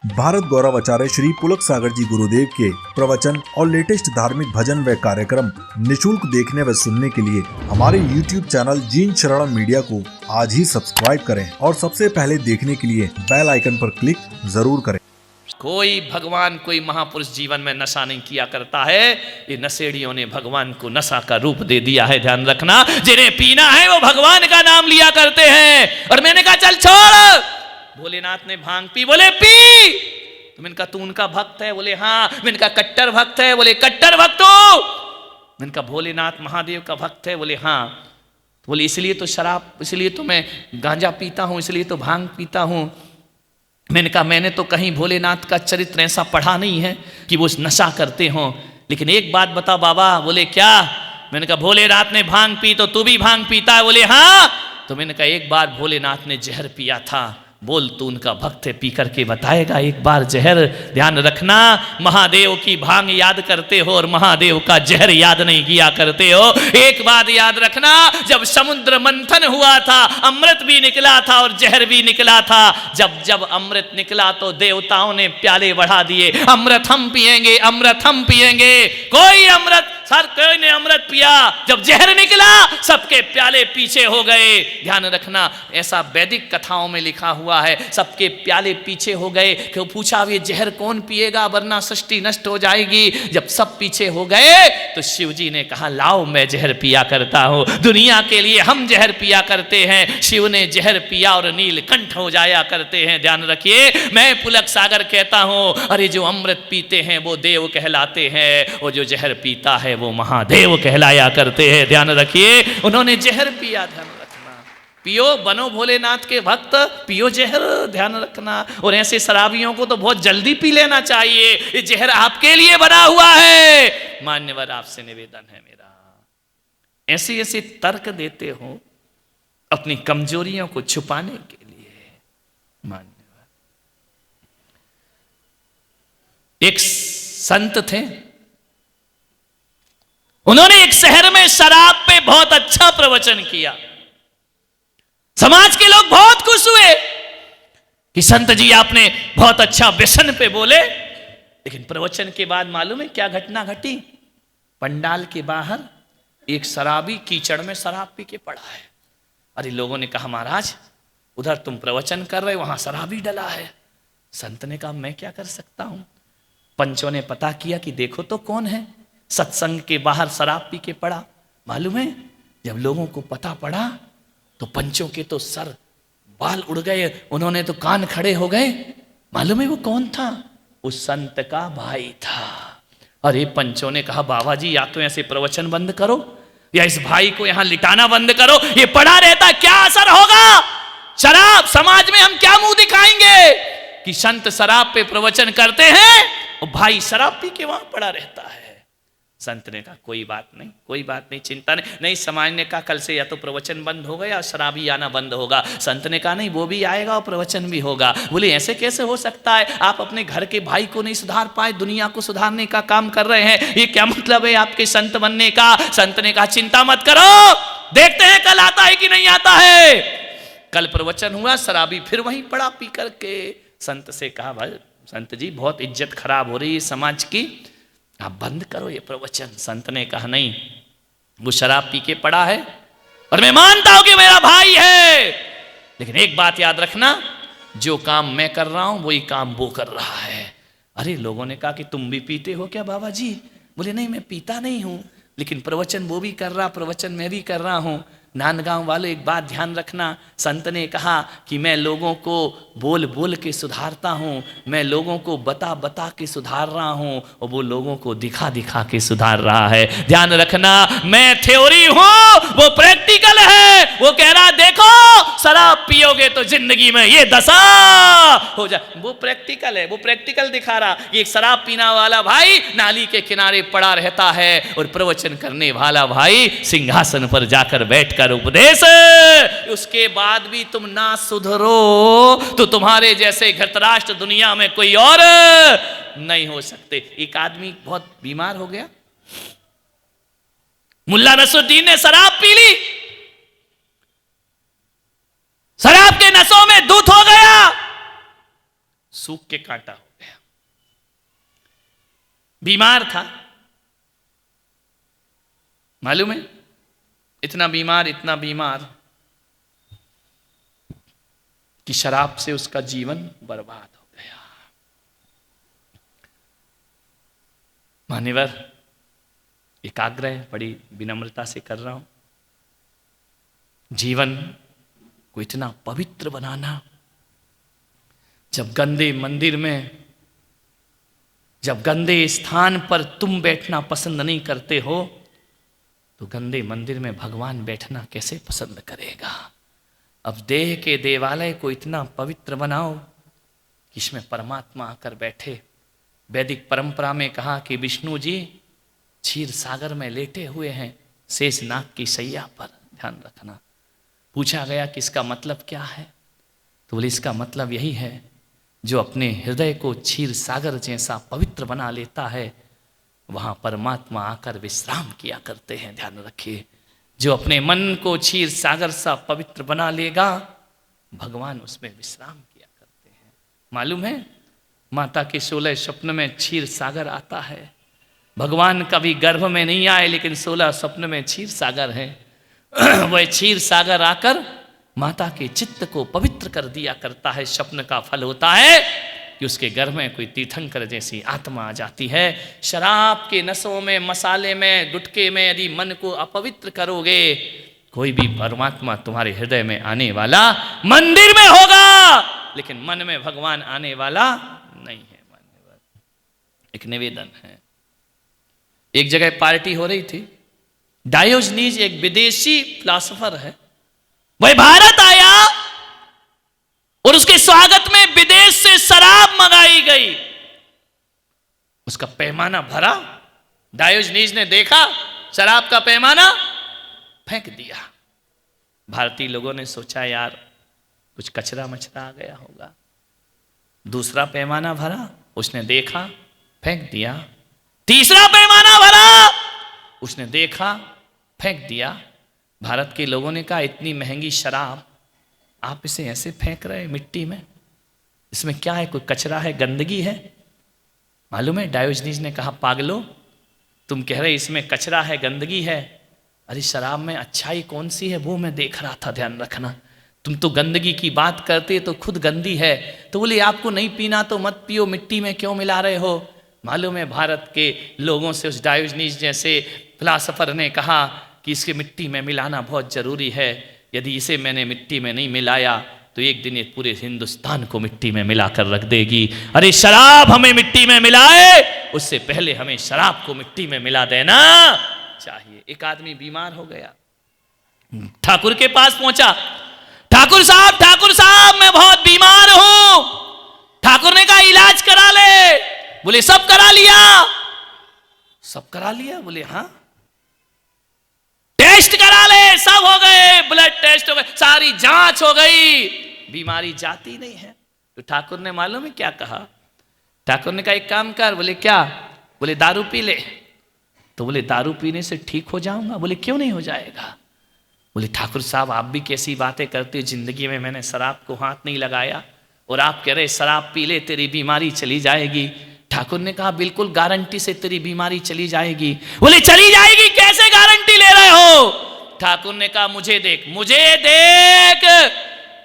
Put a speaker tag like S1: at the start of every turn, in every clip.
S1: भारत गौरव आचार्य श्री पुलक सागर जी गुरुदेव के प्रवचन और लेटेस्ट धार्मिक भजन व कार्यक्रम निशुल्क देखने व सुनने के लिए हमारे YouTube चैनल जीन शरणम मीडिया को आज ही सब्सक्राइब करें और सबसे पहले देखने के लिए बेल आइकन पर क्लिक जरूर करें।
S2: कोई भगवान कोई महापुरुष जीवन में नशा नहीं किया करता है। ये नशेड़ियों ने भगवान को नशा का रूप दे दिया है। ध्यान रखना, जिन्हें पीना है वो भगवान का नाम लिया करते हैं। और मैंने कहा चल छोड़, भोलेनाथ ने भांग पी, बोले पी। तो मैंने कहा तू उनका भक्त है? बोले हाँ। मैंने कहा कट्टर भक्त है? बोले कट्टर भक्त हो। मैंने कहा भोलेनाथ महादेव का भक्त है? बोले हाँ। तो बोले इसलिए तो शराब, इसलिए तो मैं गांजा पीता हूं, इसलिए तो भांग पीता हूं। मैंने कहा मैंने तो कहीं भोलेनाथ का चरित्र ऐसा पढ़ा नहीं है कि वो नशा करते हों, लेकिन एक बात बता बाबा। बोले क्या? मैंने कहा भोलेनाथ ने भांग पी तो तू भी भांग पीता है? बोले हाँ। तो मैंने कहा एक बार भोलेनाथ ने जहर पिया था, बोल तू उनका भक्त है, पी करके बताएगा एक बार जहर। ध्यान रखना, महादेव की भांग याद करते हो और महादेव का जहर याद नहीं किया करते हो। एक बात याद रखना, जब समुद्र मंथन हुआ था अमृत भी निकला था और जहर भी निकला था। जब जब अमृत निकला तो देवताओं ने प्याले बढ़ा दिए, अमृत हम पिएंगे, अमृत हम पिएंगे। कोई ने अमृत पिया, जब जहर निकला सबके प्याले पीछे हो गए। ध्यान रखना, ऐसा वैदिक कथाओं में लिखा हुआ है, सबके प्याले पीछे हो गए। क्यों पूछा ये जहर कौन पिएगा वरना सृष्टि नष्ट हो जाएगी। जब सब पीछे हो गए तो शिव जी ने कहा लाओ मैं जहर पिया करता हूं, दुनिया के लिए हम जहर पिया करते हैं। शिव ने जहर पिया और नीलकंठ हो जाया करते हैं। ध्यान रखिए, मैं पुलक सागर कहता हूं, अरे जो अमृत पीते हैं वो देव कहलाते हैं, और जो जहर पीता है वो महादेव कहलाया करते हैं। ध्यान रखिए, उन्होंने जहर पिया। ध्यान रखना, पियो, बनो भोलेनाथ के भक्त, पियो जहर। ध्यान रखना, और ऐसे शराबियों को तो बहुत जल्दी पी लेना चाहिए, ये जहर आपके लिए बना हुआ है। मान्यवर आपसे निवेदन है मेरा, ऐसे ऐसे तर्क देते हो अपनी कमजोरियों को छुपाने के लिए। मान्यवर, एक संत थे, उन्होंने एक शहर में शराब पे बहुत अच्छा प्रवचन किया। समाज के लोग बहुत खुश हुए कि संत जी आपने बहुत अच्छा व्यसन पे बोले। लेकिन प्रवचन के बाद मालूम है क्या घटना घटी? पंडाल के बाहर एक शराबी कीचड़ में शराब पी के पड़ा है। अरे लोगों ने कहा महाराज उधर तुम प्रवचन कर रहे, वहां शराबी डला है। संत ने कहा मैं क्या कर सकता हूं। पंचों ने पता किया कि देखो तो कौन है सत्संग के बाहर शराब पी के पड़ा। मालूम है जब लोगों को पता पड़ा तो पंचों के तो सर बाल उड़ गए, उन्होंने तो कान खड़े हो गए। मालूम है वो कौन था? उस संत का भाई था। अरे पंचों ने कहा बाबा जी या तो ऐसे प्रवचन बंद करो या इस भाई को यहां लिटाना बंद करो, ये पड़ा रहता क्या असर होगा? शराब समाज में हम क्या मुंह दिखाएंगे कि संत शराब पे प्रवचन करते हैं और भाई शराब पी के वहां पड़ा रहता है। संत ने कहा कोई बात नहीं, कोई बात नहीं, चिंता नहीं। समाज ने कहा कल से या तो प्रवचन बंद होगा या शराबी आना बंद होगा। संत ने कहा नहीं, वो भी आएगा और प्रवचन भी होगा। बोले ऐसे कैसे हो सकता है? आप अपने घर के भाई को नहीं सुधार पाए, दुनिया को सुधारने का काम कर रहे हैं, ये क्या मतलब है आपके संत बनने का? संत ने कहा चिंता मत करो, देखते हैं कल आता है कि नहीं आता है। कल प्रवचन हुआ, शराबी फिर वहीं पड़ा पी करके। संत से कहा भाई संत जी बहुत इज्जत खराब हो रही है समाज की, आप बंद करो ये प्रवचन। संत ने कहा नहीं, वो शराब पी के पड़ा है और मैं मानता हूं कि मेरा भाई है, लेकिन एक बात याद रखना, जो काम मैं कर रहा हूं वही काम वो कर रहा है। अरे लोगों ने कहा कि तुम भी पीते हो क्या बाबा जी? बोले नहीं मैं पीता नहीं हूं, लेकिन प्रवचन वो भी कर रहा, प्रवचन मैं भी कर रहा हूं। नांदगांव वाले एक बात ध्यान रखना, संत ने कहा कि मैं लोगों को बोल बोल के सुधारता हूँ, मैं लोगों को बता बता के सुधार रहा हूँ और वो लोगों को दिखा दिखा के सुधार रहा है। ध्यान रखना, मैं थ्योरी हूँ, वो प्रैक्टिकल है। वो कह रहा देखो शराब पियोगे तो जिंदगी में ये दशा हो जाए, वो प्रैक्टिकल है, वो प्रैक्टिकल दिखा रहा। एक शराब पीना वाला भाई नाली के किनारे पड़ा रहता है और प्रवचन करने वाला भाई सिंहासन पर जाकर बैठ उपदेश। उसके बाद भी तुम ना सुधरो तो तुम्हारे जैसे घृतराष्ट्र दुनिया में कोई और नहीं हो सकते। एक आदमी बहुत बीमार हो गया, मुल्ला नसरुद्दीन ने शराब पी ली, शराब के नशों में दूत हो गया। सूख के कांटा हो गया। बीमार था, मालूम है, इतना बीमार कि शराब से उसका जीवन बर्बाद हो गया। मान्यवर, एक आग्रह बड़ी विनम्रता से कर रहा हूं, जीवन को इतना पवित्र बनाना, जब गंदे मंदिर में, जब गंदे स्थान पर तुम बैठना पसंद नहीं करते हो, तो गंदे मंदिर में भगवान बैठना कैसे पसंद करेगा। अब देह के देवालय को इतना पवित्र बनाओ कि इसमें परमात्मा आकर बैठे। वैदिक परंपरा में कहा कि विष्णु जी क्षीर सागर में लेटे हुए हैं, शेषनाग की सैया पर, ध्यान रखना। पूछा गया कि इसका मतलब क्या है, तो बोले इसका मतलब यही है, जो अपने हृदय को क्षीर सागर जैसा पवित्र बना लेता है, वहां परमात्मा आकर विश्राम किया करते हैं। ध्यान रखिए, जो अपने मन को क्षीर सागर सा पवित्र बना लेगा, भगवान उसमें विश्राम किया करते हैं। मालूम है, माता के 16 स्वप्न में क्षीर सागर आता है। भगवान कभी गर्भ में नहीं आए, लेकिन 16 स्वप्न में क्षीर सागर है। वह क्षीर सागर आकर माता के चित्त को पवित्र कर दिया करता है। स्वप्न का फल होता है कि उसके गर्भ में कोई तीर्थंकर जैसी आत्मा आ जाती है। शराब के नशों में, मसाले में, गुटके में यदि मन को अपवित्र करोगे, कोई भी परमात्मा तुम्हारे हृदय में आने वाला मंदिर में होगा, लेकिन मन में भगवान आने वाला नहीं है। एक निवेदन है, एक जगह पार्टी हो रही थी। डायोजनीज एक विदेशी फिलॉसफर है, वह भारत आया और उसके स्वागत में विदेश से शराब मंगाई गई। उसका पैमाना भरा, डायोजनीज ने देखा, शराब का पैमाना फेंक दिया। भारतीय लोगों ने सोचा यार कुछ कचरा मचरा आ गया होगा। दूसरा पैमाना भरा, उसने देखा, फेंक दिया। तीसरा पैमाना भरा, उसने देखा, फेंक दिया। भारत के लोगों ने कहा इतनी महंगी शराब आप इसे ऐसे फेंक रहे मिट्टी में, इसमें क्या है, कोई कचरा है, गंदगी है? मालूम है, डायोजनीज ने कहा पागलो, तुम कह रहे इसमें कचरा है, गंदगी है, अरे शराब में अच्छाई कौन सी है वो मैं देख रहा था, ध्यान रखना। तुम तो गंदगी की बात करते तो खुद गंदी है। तो बोले आपको नहीं पीना तो मत पियो, मिट्टी में क्यों मिला रहे हो? मालूम है, भारत के लोगों से उस डायोजनीज जैसे फिलॉसफर ने कहा कि इसके मिट्टी में मिलाना बहुत जरूरी है। यदि इसे मैंने मिट्टी में नहीं मिलाया तो एक दिन ये पूरे हिंदुस्तान को मिट्टी में मिलाकर रख देगी। अरे शराब हमें मिट्टी में मिलाए उससे पहले हमें शराब को मिट्टी में मिला देना चाहिए। एक आदमी बीमार हो गया, ठाकुर के पास पहुंचा। ठाकुर साहब मैं बहुत बीमार हूं। ठाकुर ने कहा इलाज करा ले। बोले सब करा लिया? सब करा लिया? बोले हाँ। टेस्ट करा ले? सब हो गए, ब्लड टेस्ट हो गए, सारी जांच हो गई, बीमारी जाती नहीं है। तो ठाकुर ने मालूम है क्या कहा? ठाकुर ने कहा एक काम कर। बोले क्या? बोले दारू पी ले। तो बोले दारू पीने से ठीक हो जाऊंगा? बोले क्यों नहीं हो जाएगा? बोले ठाकुर साहब आप भी कैसी बातें करते हो, जिंदगी में मैंने शराब को हाथ नहीं लगाया और आप कह रहे शराब पी ले तेरी बीमारी चली जाएगी। ठाकुर ने कहा बिल्कुल गारंटी से तेरी बीमारी चली जाएगी। बोले चली जाएगी, कैसे गारंटी ले रहे हो? ठाकुर ने कहा मुझे देख, मुझे देख,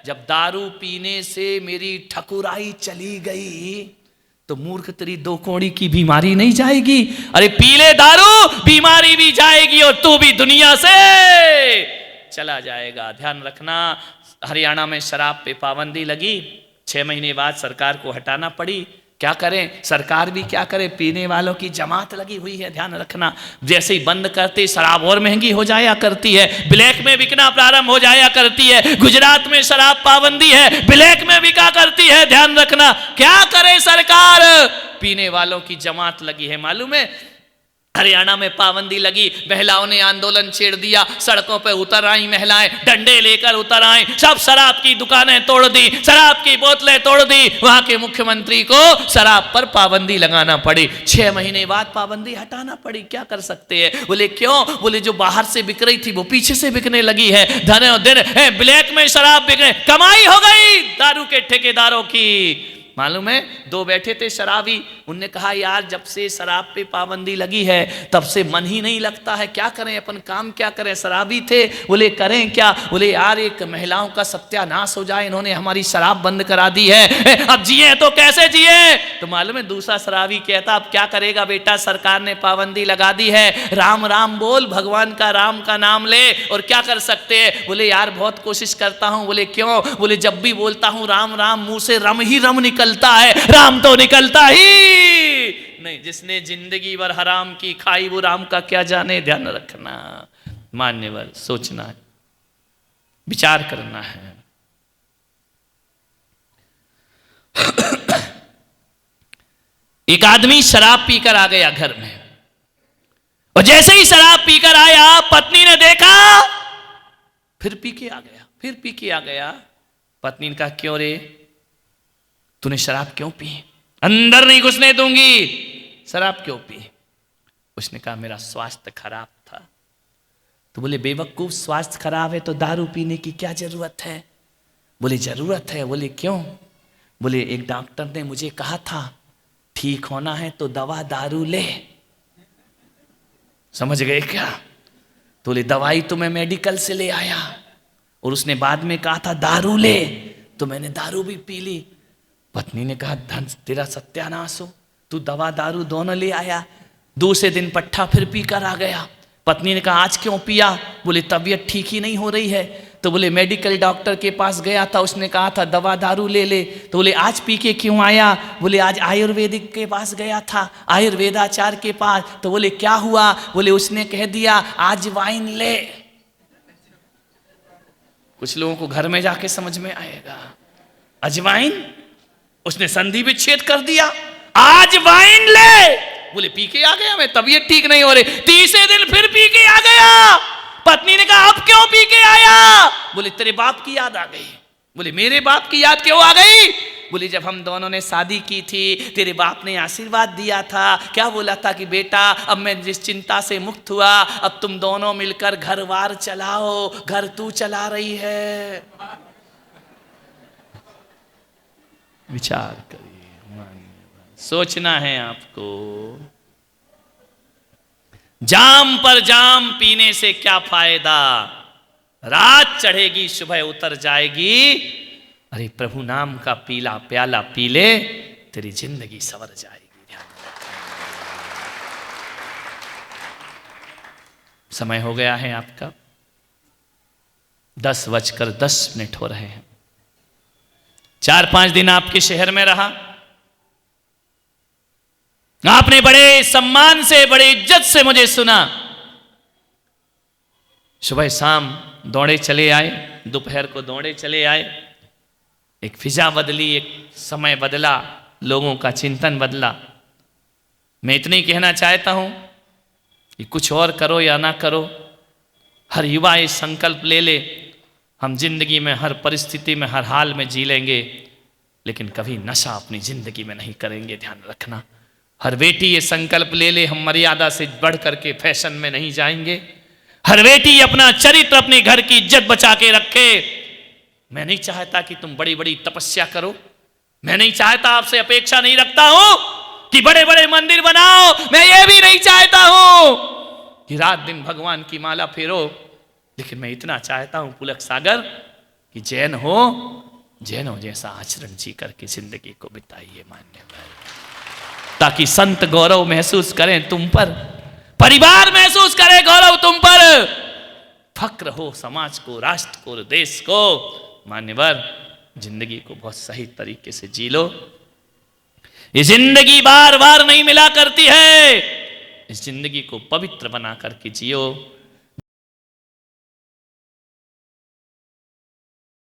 S2: जब दारू पीने से मेरी ठकुराई चली गई तो मूर्ख तेरी दो कौड़ी की बीमारी नहीं जाएगी। अरे पी ले दारू, बीमारी भी जाएगी और तू भी दुनिया से चला जाएगा। ध्यान रखना, हरियाणा में शराब पे पाबंदी लगी, 6 महीने बाद सरकार को हटाना पड़ी। क्या करें, सरकार भी क्या करे, पीने वालों की जमात लगी हुई है। ध्यान रखना, जैसे ही बंद करते शराब और महंगी हो जाया करती है, ब्लैक में बिकना प्रारंभ हो जाया करती है। गुजरात में शराब पाबंदी है, ब्लैक में बिका करती है। ध्यान रखना, क्या करे सरकार, पीने वालों की जमात लगी है। मालूम है हरियाणा में पाबंदी लगी, महिलाओं ने आंदोलन छेड़ दिया, सड़कों पर उतर आई महिलाएं, डंडे लेकर उतर आई, सब शराब की दुकानें तोड़ दी, शराब की बोतलें तोड़ दी। वहां के मुख्यमंत्री को शराब पर पाबंदी लगाना पड़ी। 6 महीने बाद पाबंदी हटाना पड़ी। क्या कर सकते हैं? बोले क्यों? बोले जो बाहर से बिक रही थी वो पीछे से बिकने लगी है, धनो दिन ब्लैक में शराब बिकने, कमाई हो गई दारू के ठेकेदारों की। मालूम है, दो बैठे थे शराबी, उनने कहा यार जब से शराब पे पाबंदी लगी है तब से मन ही नहीं लगता है, क्या करें, अपन काम क्या करें। शराबी थे, बोले करें क्या, बोले यार एक महिलाओं का सत्यानाश हो जाए, इन्होंने हमारी शराब बंद करा दी है, अब जिए तो कैसे जिए। तो मालूम है दूसरा शराबी कहता अब क्या करेगा बेटा, सरकार ने पाबंदी लगा दी है, राम राम बोल, भगवान का राम का नाम ले, और क्या कर सकते हैं। बोले यार बहुत कोशिश करता हूं। बोले क्यों, बोले जब भी बोलता हूं राम राम मुंह से रम ही रम निकलता है, राम तो निकलता ही नहीं। जिसने जिंदगी भर हराम की खाई वो राम का क्या जाने। ध्यान रखना, मान्यवर, सोचना है, विचार करना है। एक आदमी शराब पीकर आ गया घर में, और जैसे ही शराब पीकर आया पत्नी ने देखा, फिर पी के आ गया, फिर पी के आ गया। पत्नी ने कहा क्यों रे, तूने शराब क्यों पी, अंदर नहीं घुसने दूंगी, शराब क्यों पी। उसने कहा मेरा स्वास्थ्य खराब था। तो बोले बेवकूफ, स्वास्थ्य खराब है तो दारू पीने की क्या जरूरत है। बोले जरूरत है। बोले क्यों। बोले एक डॉक्टर ने मुझे कहा था ठीक होना है तो दवा दारू ले। समझ गए क्या। तो बोले दवाई तो मैं मेडिकल से ले आया, और उसने बाद में कहा था दारू ले, तो मैंने दारू भी पी ली। पत्नी ने कहा धन तेरा सत्यानाश हो, तू दवा दारू दोनों ले आया, दूसरे दिन पट्ठा फिर पी कर आ गया। पत्नी ने कहा आज क्यों पिया। बोले तबीयत ठीक ही नहीं हो रही है। तो बोले मेडिकल डॉक्टर के पास गया था, उसने कहा था दवा दारू ले ले। तो बोले आज पी के क्यों आया। बोले आज आयुर्वेदिक के पास गया था, आयुर्वेदाचार्य के पास। तो बोले क्या हुआ। बोले उसने कह दिया आज वाइन ले। कुछ लोगों को घर में जाके समझ में आएगा, अजवाइन, उसने संधि विच्छेद कर दिया, आज वाइन ले। बोले पी के आ गया मैं, तबीयत ठीक नहीं हो रही। तीसरे दिन फिर पी के आ गया। पत्नी ने कहा अब क्यों पी के आया। बोले तेरे बाप की याद आ गई। बोले मेरे बाप की याद क्यों आ गई। बोले जब हम दोनों ने शादी की थी तेरे बाप ने आशीर्वाद दिया था, क्या बोला था कि बेटा अब मैं जिस चिंता से मुक्त हुआ, अब तुम दोनों मिलकर घर वार चलाओ, घर तू चला रही है। विचार करिए, सोचना है आपको। जाम पर जाम पीने से क्या फायदा, रात चढ़ेगी सुबह उतर जाएगी। अरे प्रभु नाम का पीला प्याला पी ले, तेरी जिंदगी संवर जाएगी। ध्यान समय हो गया है आपका, 10:10 हो रहे हैं। 4-5 दिन आपके शहर में रहा, आपने बड़े सम्मान से बड़े इज्जत से मुझे सुना। सुबह शाम दौड़े चले आए, दोपहर को दौड़े चले आए। एक फिजा बदली, एक समय बदला, लोगों का चिंतन बदला। मैं इतना ही कहना चाहता हूं कि कुछ और करो या ना करो, हर युवा ये संकल्प ले ले, हम जिंदगी में हर परिस्थिति में हर हाल में जी लेंगे, लेकिन कभी नशा अपनी जिंदगी में नहीं करेंगे। ध्यान रखना। हर बेटी ये संकल्प ले ले, हम मर्यादा से बढ़ करके फैशन में नहीं जाएंगे। हर बेटी अपना चरित्र, अपने घर की इज्जत बचा के रखे। मैं नहीं चाहता कि तुम बड़ी बड़ी तपस्या करो, मैं नहीं चाहता, आपसे अपेक्षा नहीं रखता हूं कि बड़े बड़े मंदिर बनाओ, मैं ये भी नहीं चाहता हूं कि रात दिन भगवान की माला फेरो। लेकिन मैं इतना चाहता हूं पुलक सागर कि जैन हो, जैनों जैसा आचरण जी करके जिंदगी को बिताइए मान्यवर, ताकि संत गौरव महसूस करें तुम पर, परिवार महसूस करे गौरव तुम पर, फक्र हो समाज को, राष्ट्र को, देश को। मान्यवर जिंदगी को बहुत सही तरीके से जी लो। ये जिंदगी बार बार नहीं मिला करती है, इस जिंदगी को पवित्र बना करके जियो।